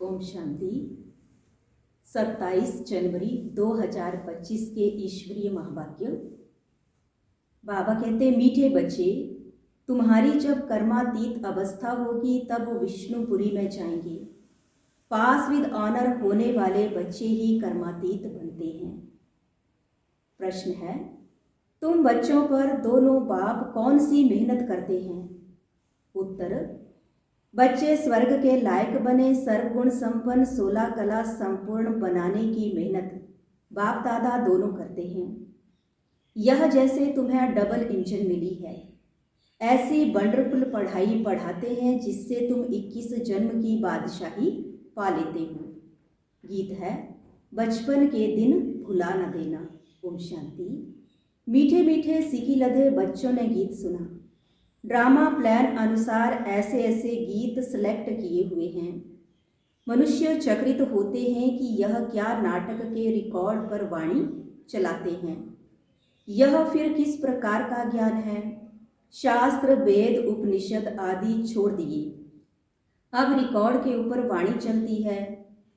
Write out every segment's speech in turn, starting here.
ओम शांति। 27 जनवरी 2025 के ईश्वरीय महावाक्य। बाबा कहते, मीठे बच्चे, तुम्हारी जब कर्मातीत अवस्था होगी तब विष्णुपुरी में जाएंगे। पास विद ऑनर होने वाले बच्चे ही कर्मातीत बनते हैं। प्रश्न है, तुम बच्चों पर दोनों बाप कौन सी मेहनत करते हैं? उत्तर, बच्चे स्वर्ग के लायक बने, सर्वगुण संपन्न 16 कला संपूर्ण बनाने की मेहनत बाप दादा दोनों करते हैं। यह जैसे तुम्हें डबल इंजन मिली है, ऐसी वंडरफुल पढ़ाई पढ़ाते हैं जिससे तुम 21 जन्म की बादशाही पा लेते हो। गीत है, बचपन के दिन भुला न देना। ओम शांति। मीठे मीठे सीखी लधे बच्चों ने गीत सुना। ड्रामा प्लान अनुसार ऐसे ऐसे गीत सिलेक्ट किए हुए हैं। मनुष्य चकित होते हैं कि यह क्या नाटक के रिकॉर्ड पर वाणी चलाते हैं। यह फिर किस प्रकार का ज्ञान है? शास्त्र वेद उपनिषद आदि छोड़ दिए, अब रिकॉर्ड के ऊपर वाणी चलती है।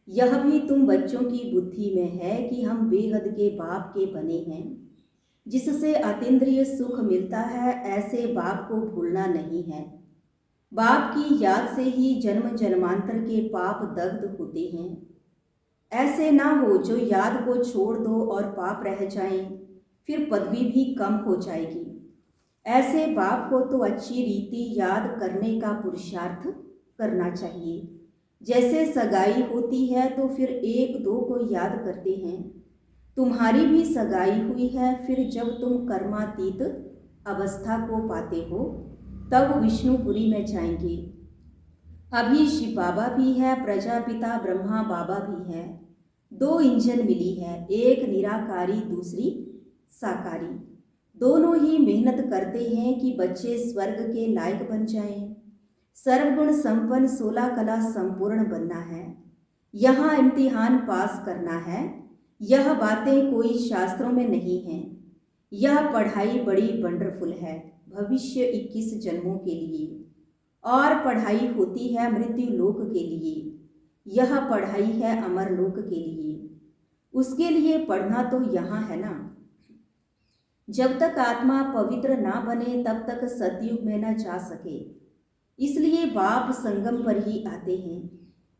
यह भी तुम बच्चों की बुद्धि में है कि हम बेहद के बाप के बने हैं, जिससे अतीन्द्रिय सुख मिलता है। ऐसे बाप को भूलना नहीं है। बाप की याद से ही जन्म जन्मांतर के पाप दग्ध होते हैं। ऐसे ना हो जो याद को छोड़ दो और पाप रह जाएं, फिर पदवी भी कम हो जाएगी। ऐसे बाप को तो अच्छी रीति याद करने का पुरुषार्थ करना चाहिए। जैसे सगाई होती है तो फिर एक दो को याद करते हैं। तुम्हारी भी सगाई हुई है। फिर जब तुम कर्मातीत अवस्था को पाते हो तब विष्णुपुरी में जाएंगे। अभी शिव बाबा भी है, प्रजापिता ब्रह्मा बाबा भी है। 2 इंजन मिली है, एक निराकारी दूसरी साकारी। दोनों ही मेहनत करते हैं कि बच्चे स्वर्ग के लायक बन जाएं। सर्वगुण संपन्न 16 कला संपूर्ण बनना है। यहाँ इम्तिहान पास करना है। यह बातें कोई शास्त्रों में नहीं हैं। यह पढ़ाई बड़ी वंडरफुल है भविष्य 21 जन्मों के लिए, और पढ़ाई होती है मृत्यु लोक के लिए। यह पढ़ाई है अमर लोक के लिए। उसके लिए पढ़ना तो यहाँ है ना। जब तक आत्मा पवित्र ना बने तब तक सतयुग में न जा सके, इसलिए बाप संगम पर ही आते हैं।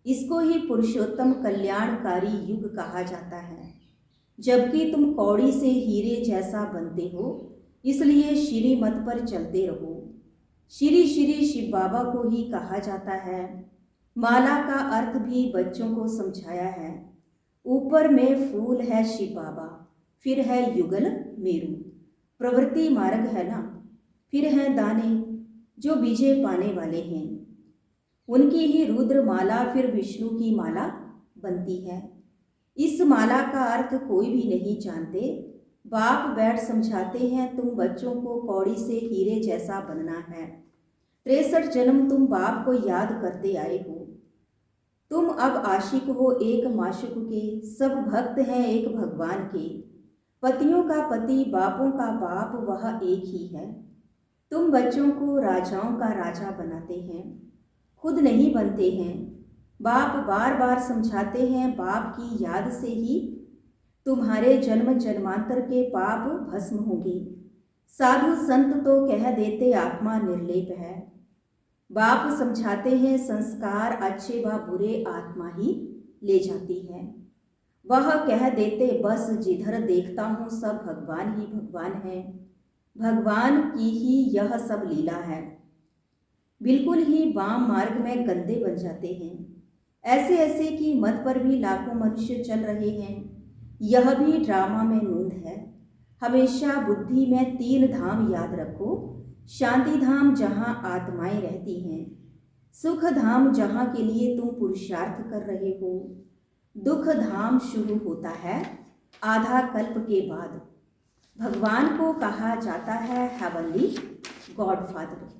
इसको ही पुरुषोत्तम कल्याणकारी युग कहा जाता है। जबकि तुम कौड़ी से हीरे जैसा बनते हो, इसलिए श्री मत पर चलते रहो। श्री श्री शिव बाबा को ही कहा जाता है। माला का अर्थ भी बच्चों को समझाया है। ऊपर में फूल है शिव बाबा, फिर है युगल मेरू, प्रवृत्ति मार्ग है ना, फिर है दाने जो विजय पाने वाले हैं। उनकी ही रुद्र माला फिर विष्णु की माला बनती है। इस माला का अर्थ कोई भी नहीं जानते। बाप बैठ समझाते हैं, तुम बच्चों को कौड़ी से हीरे जैसा बनना है। 63 जन्म तुम बाप को याद करते आए हो। तुम अब आशिक हो एक माशुक के, सब भक्त हैं एक भगवान के। पतियों का पति बापों का बाप वह एक ही है। तुम बच्चों को राजाओं का राजा बनाते हैं, खुद नहीं बनते हैं। बाप बार बार समझाते हैं, बाप की याद से ही तुम्हारे जन्म जन्मांतर के पाप भस्म होंगे। साधु संत तो कह देते आत्मा निर्लेप है। बाप समझाते हैं, संस्कार अच्छे व बुरे आत्मा ही ले जाती है। वह कह देते, बस जिधर देखता हूँ सब भगवान ही भगवान है। भगवान की ही यह सब लीला है। बिल्कुल ही वाम मार्ग में गंदे बन जाते हैं। ऐसे ऐसे कि मत पर भी लाखों मनुष्य चल रहे हैं। यह भी ड्रामा में नूंद है। हमेशा बुद्धि में 3 धाम याद रखो। शांति धाम जहाँ आत्माएं रहती हैं, सुख धाम जहाँ के लिए तुम पुरुषार्थ कर रहे हो, दुख धाम शुरू होता है आधा कल्प के बाद। भगवान को कहा जाता है हेवनली गॉडफादर।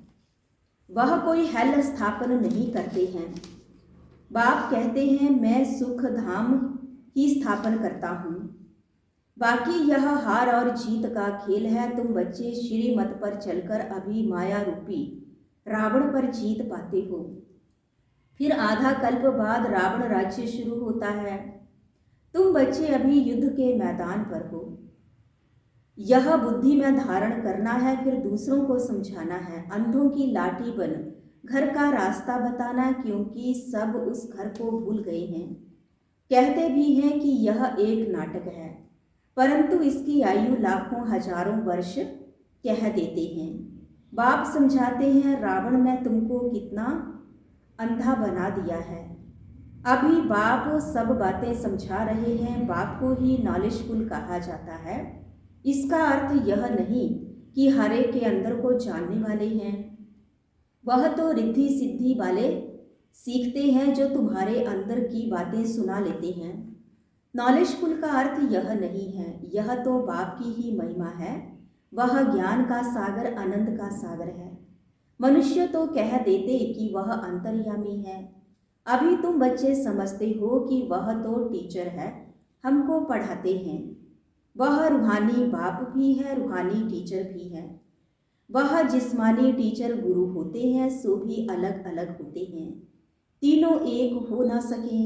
वह कोई हेल स्थापन नहीं करते हैं। बाप कहते हैं, मैं सुख धाम ही स्थापन करता हूँ। बाकी यह हार और जीत का खेल है। तुम बच्चे श्रीमत पर चलकर अभी माया रूपी रावण पर जीत पाते हो। फिर आधा कल्प बाद रावण राज्य शुरू होता है। तुम बच्चे अभी युद्ध के मैदान पर हो। यह बुद्धि में धारण करना है, फिर दूसरों को समझाना है। अंधों की लाठी बन घर का रास्ता बताना, क्योंकि सब उस घर को भूल गए हैं। कहते भी हैं कि यह एक नाटक है, परंतु इसकी आयु लाखों हजारों वर्ष कह देते हैं। बाप समझाते हैं, रावण ने तुमको कितना अंधा बना दिया है। अभी बाप सब बातें समझा रहे हैं। बाप को ही नॉलेजफुल कहा जाता है। इसका अर्थ यह नहीं कि हर एक के अंदर को जानने वाले हैं। वह तो रिद्धि सिद्धि वाले सीखते हैं जो तुम्हारे अंदर की बातें सुना लेते हैं। नॉलेजफुल का अर्थ यह नहीं है। यह तो बाप की ही महिमा है। वह ज्ञान का सागर, आनंद का सागर है। मनुष्य तो कह देते कि वह अंतर्यामी है। अभी तुम बच्चे समझते हो कि वह तो टीचर है, हमको पढ़ाते हैं। वह रूहानी बाप भी है, रूहानी टीचर भी है। वह जिस्मानी टीचर गुरु होते हैं, सो भी अलग अलग होते हैं। तीनों एक हो ना सके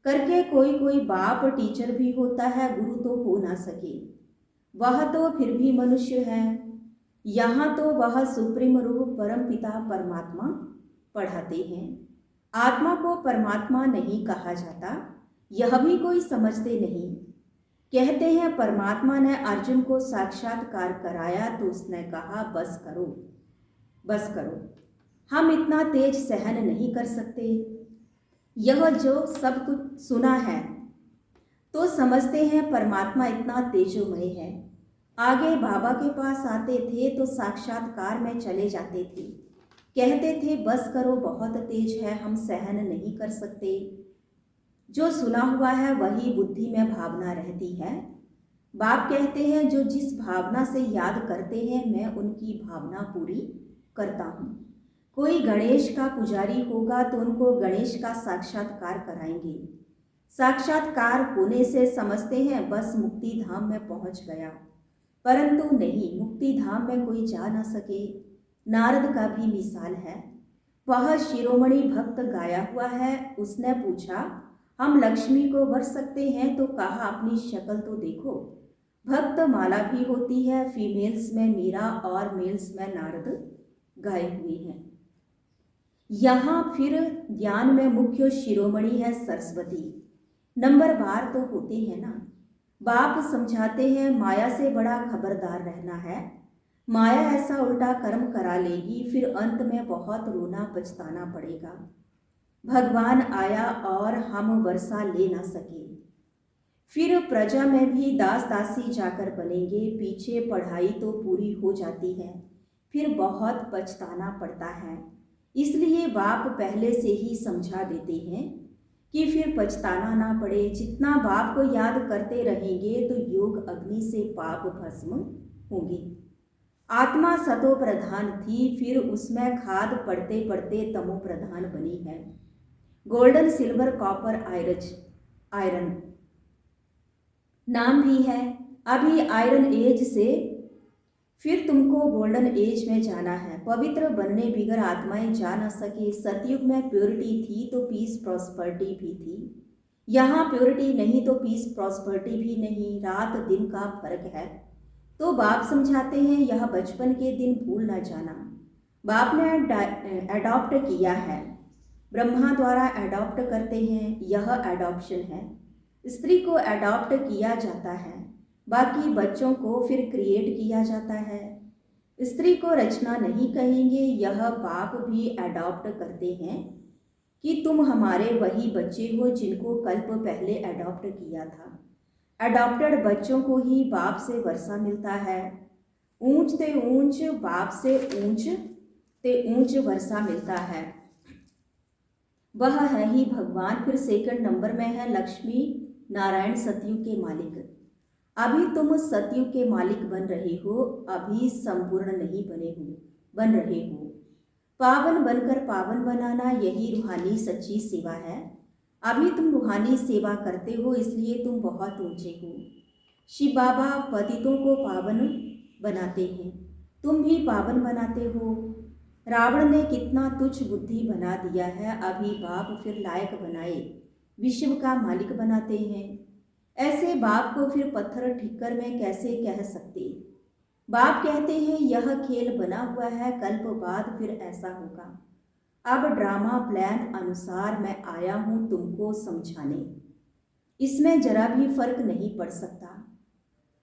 करके कोई कोई बाप टीचर भी होता है, गुरु तो हो ना सके। वह तो फिर भी मनुष्य है। यहाँ तो वह सुप्रीम रूप परम पिता परमात्मा पढ़ाते हैं। आत्मा को परमात्मा नहीं कहा जाता, यह भी कोई समझते नहीं। कहते हैं परमात्मा ने अर्जुन को साक्षात्कार कराया तो उसने कहा बस करो, बस करो, हम इतना तेज सहन नहीं कर सकते। यह जो सब कुछ सुना है तो समझते हैं परमात्मा इतना तेजोमय है। आगे बाबा के पास आते थे तो साक्षात्कार में चले जाते थे। कहते थे बस करो, बहुत तेज है, हम सहन नहीं कर सकते। जो सुना हुआ है वही बुद्धि में भावना रहती है। बाप कहते हैं जो जिस भावना से याद करते हैं मैं उनकी भावना पूरी करता हूँ। कोई गणेश का पुजारी होगा तो उनको गणेश का साक्षात्कार कराएंगे। साक्षात्कार होने से समझते हैं बस मुक्ति धाम में पहुंच गया, परंतु नहीं, मुक्ति धाम में कोई जा न सके। नारद का भी मिसाल है। वह शिरोमणि भक्त गाया हुआ है। उसने पूछा हम लक्ष्मी को वर सकते हैं, तो कहा अपनी शक्ल तो देखो। भक्त माला भी होती है, फीमेल्स में मीरा और मेल्स में नारद गाए हुए हैं। यहाँ फिर ज्ञान में मुख्य शिरोमणि है सरस्वती। नंबर बार तो होते हैं ना। बाप समझाते हैं माया से बड़ा खबरदार रहना है। माया ऐसा उल्टा कर्म करा लेगी, फिर अंत में बहुत रोना पछताना पड़ेगा। भगवान आया और हम वर्षा ले ना सके, फिर प्रजा में भी दास दासी जाकर बनेंगे। पीछे पढ़ाई तो पूरी हो जाती है, फिर बहुत पछताना पड़ता है। इसलिए बाप पहले से ही समझा देते हैं कि फिर पछताना ना पड़े। जितना बाप को याद करते रहेंगे तो योग अग्नि से पाप भस्म होंगे। आत्मा सतो प्रधान थी, फिर उसमें खाद पड़ते पड़ते तमो प्रधान बनी है। गोल्डन, सिल्वर, कॉपर, आयरन नाम भी है। अभी आयरन एज से फिर तुमको गोल्डन एज में जाना है। पवित्र बनने बिगर आत्माएं जा न सके। सतयुग में प्योरिटी थी तो पीस प्रॉस्पर्टी भी थी। यहाँ प्योरिटी नहीं तो पीस प्रॉस्पर्टी भी नहीं। रात दिन का फर्क है। तो बाप समझाते हैं यह बचपन के दिन भूल न जाना। बाप ने एडॉप्ट किया है, ब्रह्मा द्वारा एडॉप्ट करते हैं, यह एडॉप्शन है। स्त्री को एडॉप्ट किया जाता है, बाकी बच्चों को फिर क्रिएट किया जाता है। स्त्री को रचना नहीं कहेंगे, यह बाप भी एडॉप्ट करते हैं कि तुम हमारे वही बच्चे हो जिनको कल्प पहले एडॉप्ट किया था। एडॉप्टेड बच्चों को ही बाप से वर्षा मिलता है। ऊंच ते ऊंच, बाप से ऊंच ते ऊंच वर्षा मिलता है। वह है ही भगवान। फिर सेकंड नंबर में है लक्ष्मी नारायण, सतयुग के मालिक। अभी तुम सतयुग के मालिक बन रहे हो, अभी संपूर्ण नहीं बन रहे हो। पावन बनकर पावन बनाना, यही रूहानी सच्ची सेवा है। अभी तुम रूहानी सेवा करते हो, इसलिए तुम बहुत ऊंचे हो। शिव बाबा पतितों को पावन बनाते हैं, तुम भी पावन बनाते हो। रावण ने कितना तुच्छ बुद्धि बना दिया है, अभी बाप फिर लायक बनाए विश्व का मालिक बनाते हैं। ऐसे बाप को फिर पत्थर ठिक्कर में कैसे कह सकते। बाप कहते हैं यह खेल बना हुआ है, कल्प बाद फिर ऐसा होगा। अब ड्रामा प्लान अनुसार मैं आया हूं तुमको समझाने, इसमें जरा भी फर्क नहीं पड़ सकता।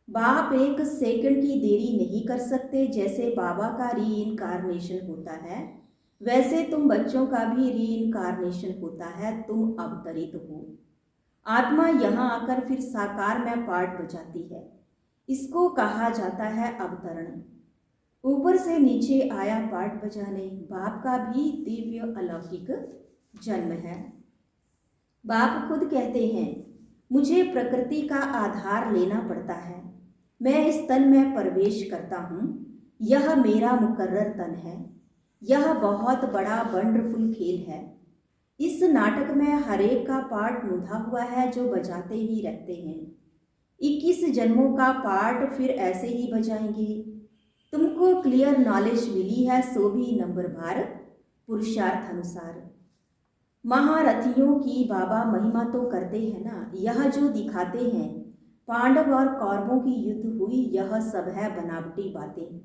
बाप एक सेकंड की देरी नहीं कर सकते। जैसे बाबा का री होता है, वैसे तुम बच्चों का भी री होता है। तुम अवतरित हो, आत्मा यहाँ आकर फिर साकार में पार्ट बजाती है। इसको कहा जाता है अवतरण। ऊपर से नीचे आया पार्ट बजाने। बाप का भी दिव्य अलौकिक जन्म है। बाप खुद कहते हैं मुझे प्रकृति का आधार लेना पड़ता है। मैं इस तन में प्रवेश करता हूँ, यह मेरा मुकर्रर तन है। यह बहुत बड़ा वंडरफुल खेल है। इस नाटक में हरेक का पार्ट मुधा हुआ है जो बजाते ही रहते हैं। 21 जन्मों का पार्ट फिर ऐसे ही बजाएंगे। तुमको क्लियर नॉलेज मिली है, सो भी नंबर भार पुरुषार्थ अनुसार। महारथियों की बाबा महिमा तो करते हैं ना। यह जो दिखाते हैं पांडव और कौरवों की युद्ध हुई, यह सब है बनावटी बातें।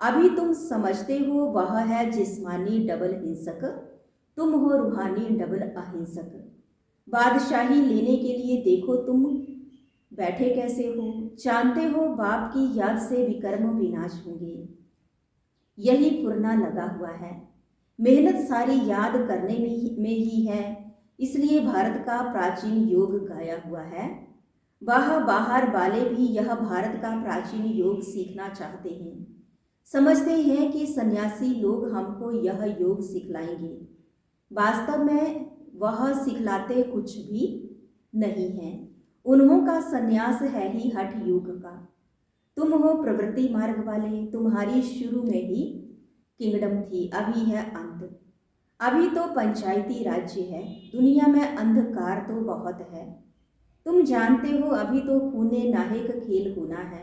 अभी तुम समझते हो वह है जिस्मानी डबल हिंसक, तुम हो रूहानी डबल अहिंसक। बादशाही लेने के लिए देखो तुम बैठे कैसे हो। जानते हो बाप की याद से विकर्म विनाश होंगे, यही पुरना लगा हुआ है। मेहनत सारी याद करने में ही है, इसलिए भारत का प्राचीन योग गाया हुआ है। वह बाहर वाले भी यह भारत का प्राचीन योग सीखना चाहते हैं। समझते हैं कि सन्यासी लोग हमको यह योग सिखलाएंगे। वास्तव में वह सिखलाते कुछ भी नहीं है। उन्हों का सन्यास है ही हठ योग का। तुम हो प्रवृत्ति मार्ग वाले। तुम्हारी शुरू में ही किंगडम थी, अभी है अंत। अभी तो पंचायती राज्य है। दुनिया में अंधकार तो बहुत है। तुम जानते हो अभी तो खूने नाहक खेल होना है।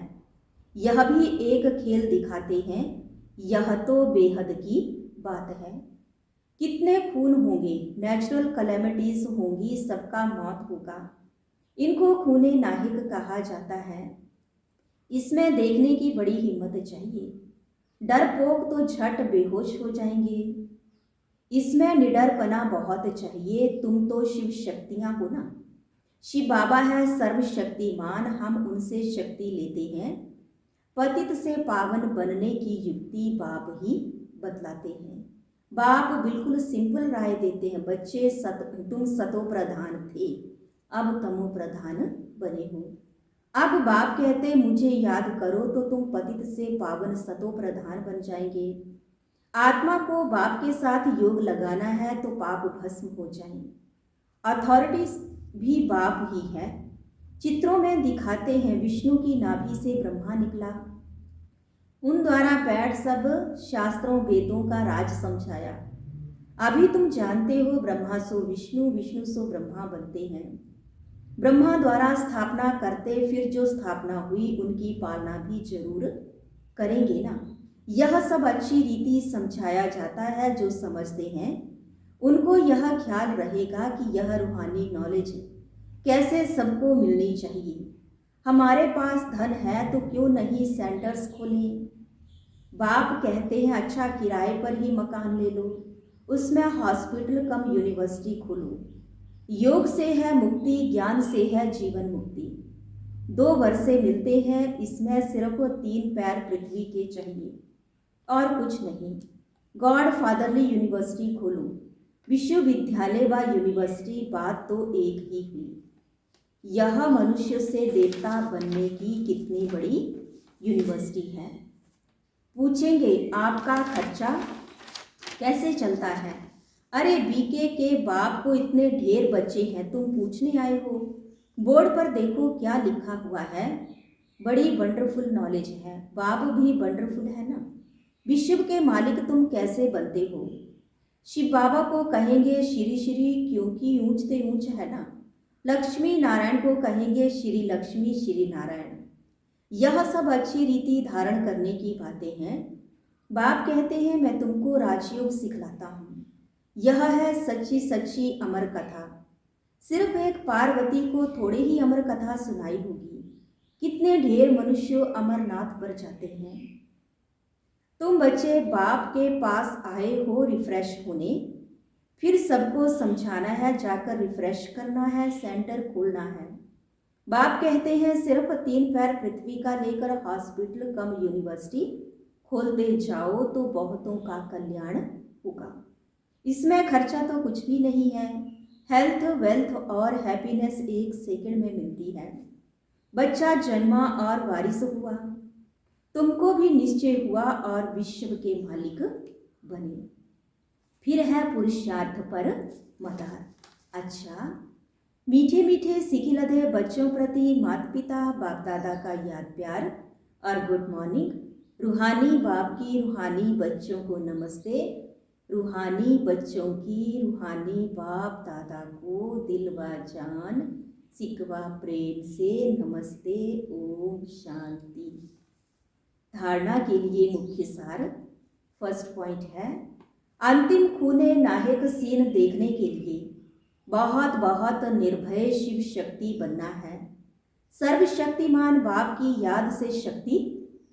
यह भी एक खेल दिखाते हैं। यह तो बेहद की बात है। कितने खून होंगे, नेचुरल कैलेमिटीज होंगी, सबका मौत होगा। इनको खूने नाहिक कहा जाता है। इसमें देखने की बड़ी हिम्मत चाहिए। डरपोक तो झट बेहोश हो जाएंगे। इसमें निडरपना बहुत चाहिए। तुम तो शिव शक्तियां हो ना। शिव बाबा है सर्वशक्तिमान, हम उनसे शक्ति लेते हैं। पतित से पावन बनने की युक्ति बाप ही बतलाते हैं। बाप बिल्कुल सिंपल राय देते हैं। बच्चे तुम सतो प्रधान थे, अब तमो प्रधान बने हो। अब बाप कहते मुझे याद करो तो तुम पतित से पावन सतो प्रधान बन जाएंगे। आत्मा को बाप के साथ योग लगाना है तो पाप भस्म हो जाएं। अथॉरिटी भी बाप ही है। चित्रों में दिखाते हैं विष्णु की नाभि से ब्रह्मा निकला, उन द्वारा बैठ सब शास्त्रों वेदों का राज समझाया। अभी तुम जानते हो ब्रह्मा सो विष्णु, विष्णु सो ब्रह्मा बनते हैं। ब्रह्मा द्वारा स्थापना करते, फिर जो स्थापना हुई उनकी पालना भी जरूर करेंगे ना। यह सब अच्छी रीति समझाया जाता है। जो समझते हैं उनको यह ख्याल रहेगा कि यह रूहानी नॉलेज कैसे सबको मिलनी चाहिए। हमारे पास धन है तो क्यों नहीं सेंटर्स खोलें। बाप कहते हैं अच्छा किराए पर ही मकान ले लो, उसमें हॉस्पिटल कम यूनिवर्सिटी खोलो। योग से है मुक्ति, ज्ञान से है जीवन मुक्ति। 2 वर्षे मिलते हैं, इसमें सिर्फ 3 पैर पृथ्वी के चाहिए और कुछ नहीं। गॉड फादरली यूनिवर्सिटी खोलो। विश्वविद्यालय व यूनिवर्सिटी बात तो एक ही हुई। यह मनुष्य से देवता बनने की कितनी बड़ी यूनिवर्सिटी है। पूछेंगे आपका खर्चा कैसे चलता है। अरे बीके के बाप को इतने ढेर बच्चे हैं, तुम पूछने आए हो। बोर्ड पर देखो क्या लिखा हुआ है। बड़ी वंडरफुल नॉलेज है। बाप भी वंडरफुल है ना। विश्व के मालिक तुम कैसे बनते हो। शिव बाबा को कहेंगे श्री श्री, क्योंकि ऊंच से ऊंच है ना। लक्ष्मी नारायण को कहेंगे श्री लक्ष्मी श्री नारायण। यह सब अच्छी रीति धारण करने की बातें हैं। बाप कहते हैं मैं तुमको राजयोग सिखलाता हूँ। यह है सच्ची सच्ची अमर कथा। सिर्फ एक पार्वती को थोड़ी ही अमर कथा सुनाई होगी, कितने ढेर मनुष्य अमरनाथ पर जाते हैं। तुम बच्चे बाप के पास आए हो रिफ्रेश होने, फिर सबको समझाना है, जाकर रिफ्रेश करना है, सेंटर खोलना है। बाप कहते हैं सिर्फ 3 पैर पृथ्वी का लेकर हॉस्पिटल कम यूनिवर्सिटी खोलते जाओ तो बहुतों का कल्याण होगा। इसमें खर्चा तो कुछ भी नहीं है। हेल्थ, वेल्थ और हैप्पीनेस 1 सेकंड में मिलती है। बच्चा जन्मा और वारिस हुआ, तुमको भी निश्चय हुआ और विश्व के मालिक बने। फिर है पुरुषार्थ पर मदार। अच्छा, मीठे मीठे सिखी लदे बच्चों प्रति माता पिता बाप दादा का याद प्यार और गुड मॉर्निंग। रूहानी बाप की रूहानी बच्चों को नमस्ते। रूहानी बच्चों की रूहानी बाप दादा को दिल व जान सिकवा प्रेम से नमस्ते। ओम शांति। धारणा के लिए मुख्य सार। फर्स्ट पॉइंट है, अंतिम खूने नाहक सीन देखने के लिए बहुत बहुत निर्भय शिव शक्ति बनना है। सर्वशक्तिमान बाप की याद से शक्ति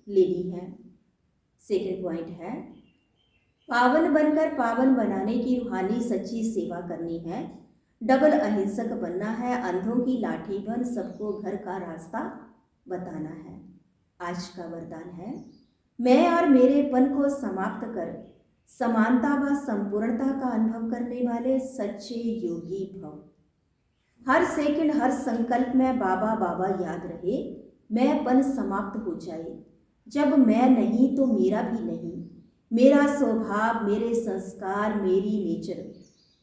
लेनी है। सेकंड पॉइंट है, पावन बनकर पावन बनाने की रूहानी सच्ची सेवा करनी है। डबल अहिंसक बनना है। अंधों की लाठी बन सबको घर का रास्ता बताना है। आज का वरदान है, मैं और मेरेपन को समाप्त कर समानता व संपूर्णता का अनुभव करने वाले सच्चे योगी भव। हर सेकंड हर संकल्प में बाबा बाबा याद रहे। मैंपन समाप्त हो जाए। जब मैं नहीं तो मेरा भी नहीं। मेरा स्वभाव, मेरे संस्कार, मेरी नेचर,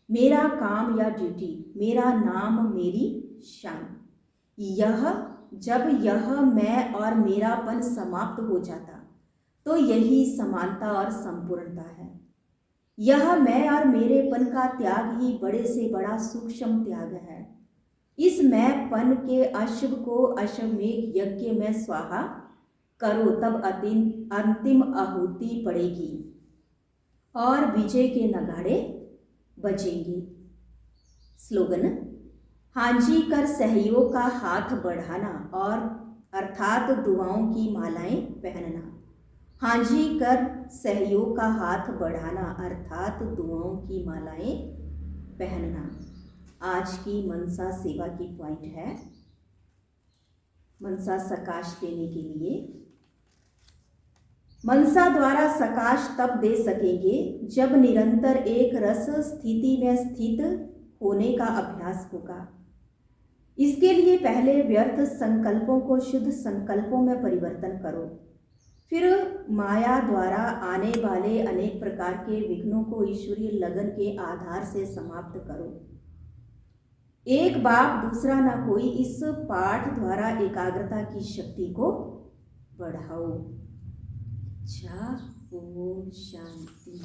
मेरा काम या ड्यूटी, मेरा नाम, मेरी शान। जब यह मैं और मेरापन समाप्त हो जाता तो यही समानता और संपूर्णता है। यह मैं और मेरेपन का त्याग ही बड़े से बड़ा सूक्ष्म त्याग है। इस मैंपन के अशुभ को अश्वमेघ यज्ञ में स्वाहा करो, तब अंतिम आहुति पड़ेगी और विजय के नगाड़े बजेंगे। स्लोगन, हांजी कर सहयोग का हाथ बढ़ाना और अर्थात दुआओं की मालाएं पहनना। हांजी कर सहयोग का हाथ बढ़ाना अर्थात दुआओं की मालाएं पहनना। आज की मनसा सेवा की पॉइंट है, मनसा सकाश देने के लिए। मनसा द्वारा सकाश तब दे सकेंगे जब निरंतर एक रस स्थिति में स्थित होने का अभ्यास होगा। इसके लिए पहले व्यर्थ संकल्पों को शुद्ध संकल्पों में परिवर्तन करो। फिर माया द्वारा आने वाले अनेक प्रकार के विघ्नों को ईश्वरीय लगन के आधार से समाप्त करो। एक बाप दूसरा न कोई, इस पाठ द्वारा एकाग्रता की शक्ति को बढ़ाओ। ओम शांति।